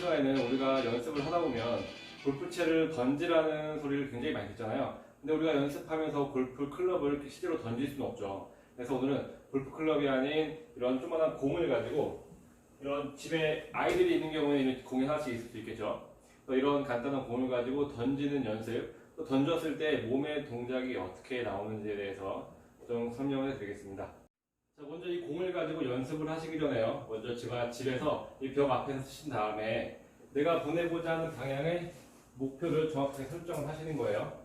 시간에는 우리가 연습을 하다 보면 골프채를 던지라는 소리를 굉장히 많이 듣잖아요. 근데 우리가 연습하면서 골프 클럽을 실제로 던질 수는 없죠. 그래서 오늘은 골프 클럽이 아닌 이런 조그만한 공을 가지고, 이런 집에 아이들이 있는 경우에는 공이 하나씩 있을 수 있겠죠. 이런 간단한 공을 가지고 던지는 연습, 또 던졌을 때 몸의 동작이 어떻게 나오는지에 대해서 좀 설명을 드리겠습니다. 자, 먼저 이 공을 가지고 연습을 하시기 전에요, 먼저 집에서 이 벽 앞에서 쓰신 다음에 내가 보내고자 하는 방향의 목표를 정확하게 설정을 하시는 거예요.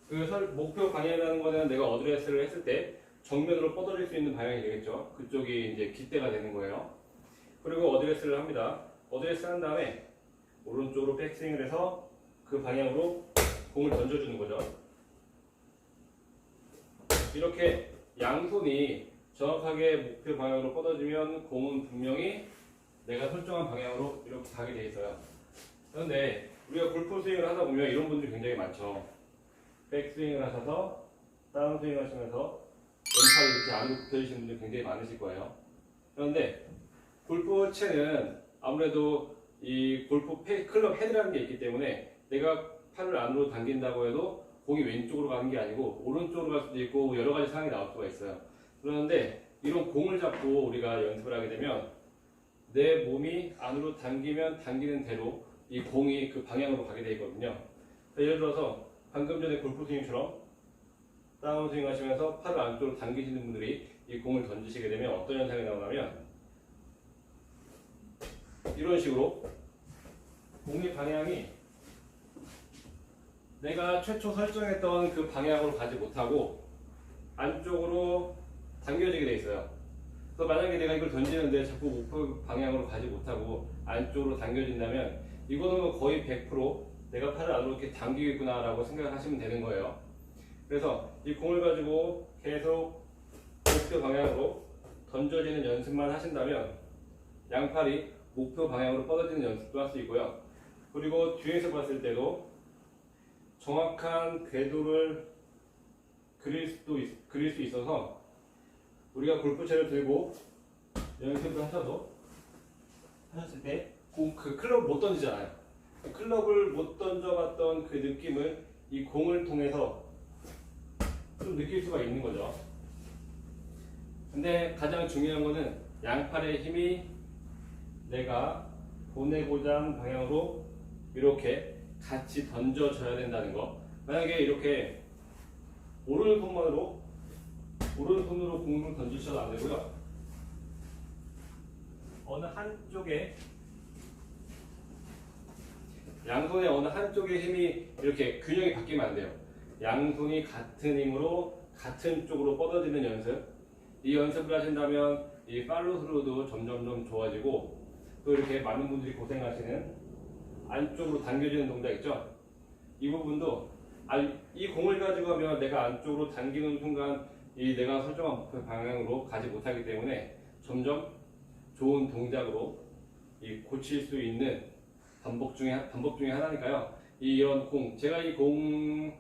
그 목표 방향이라는 거는 내가 어드레스를 했을 때 정면으로 뻗어질 수 있는 방향이 되겠죠. 그쪽이 이제 깃대가 되는 거예요. 그리고 어드레스를 합니다. 어드레스 한 다음에 오른쪽으로 백스윙을 해서 그 방향으로 공을 던져주는 거죠. 이렇게 양손이 정확하게 목표 방향으로 뻗어지면 공은 분명히 내가 설정한 방향으로 이렇게 가게 돼 있어요. 그런데 우리가 골프 스윙을 하다 보면 이런 분들이 굉장히 많죠. 백스윙을 하셔서 다운스윙 하시면서 왼팔이 이렇게 안으로 굽혀지시는 분들이 굉장히 많으실 거예요. 그런데 골프채는 아무래도 이 골프 클럽 헤드라는 게 있기 때문에 내가 팔을 안으로 당긴다고 해도 공이 왼쪽으로 가는 게 아니고 오른쪽으로 갈 수도 있고 여러 가지 상황이 나올 수가 있어요. 그런데 이런 공을 잡고 우리가 연습을 하게 되면 내 몸이 안으로 당기면 당기는 대로 이 공이 그 방향으로 가게 되거든요. 예를 들어서 방금 전에 골프 스윙처럼 다운스윙 하시면서 팔을 안쪽으로 당기시는 분들이 이 공을 던지시게 되면 어떤 현상이 나오냐면, 이런 식으로 공의 방향이 내가 최초 설정했던 그 방향으로 가지 못하고 안쪽으로 당겨지게 돼 있어요. 그래서 만약에 내가 이걸 던지는데 자꾸 목표 방향으로 가지 못하고 안쪽으로 당겨진다면 이거는 거의 100% 내가 팔을 안으로 이렇게 당기겠구나 라고 생각하시면 되는 거예요. 그래서 이 공을 가지고 계속 목표 방향으로 던져지는 연습만 하신다면 양팔이 목표 방향으로 뻗어지는 연습도 할 수 있고요. 그리고 뒤에서 봤을 때도 정확한 궤도를 그릴 수 있어서 우리가 골프채를 들고 연습을 하셨을 때 그 클럽을 못 던지잖아요. 클럽을 못 던져봤던 그 느낌을 이 공을 통해서 좀 느낄 수가 있는 거죠. 근데 가장 중요한 거는 양팔의 힘이 내가 보내고자 하는 방향으로 이렇게 같이 던져져야 된다는 거. 만약에 이렇게 오른손으로 공을 던지셔도 안 되고요. 어느 한쪽에, 양손의 어느 한쪽의 힘이 이렇게 균형이 바뀌면 안 돼요. 양손이 같은 힘으로 같은 쪽으로 뻗어지는 연습. 이 연습을 하신다면 이 팔로우스루도 점점 좋아지고, 또 이렇게 많은 분들이 고생하시는 안쪽으로 당겨지는 동작 있죠? 이 부분도 이 공을 가지고 하면 내가 안쪽으로 당기는 순간 이 내가 설정한 목표 방향으로 가지 못하기 때문에 점점 좋은 동작으로 이 고칠 수 있는 반복 중에 하나니까요. 이런 공, 제가 이 공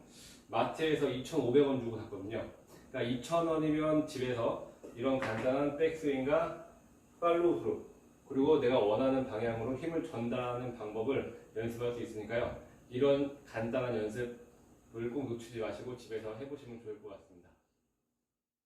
마트에서 2,500원 주고 샀거든요. 그러니까 2,000원이면 집에서 이런 간단한 백스윙과 팔로우 스루, 그리고 내가 원하는 방향으로 힘을 전달하는 방법을 연습할 수 있으니까요. 이런 간단한 연습을 꼭 놓치지 마시고 집에서 해보시면 좋을 것 같습니다.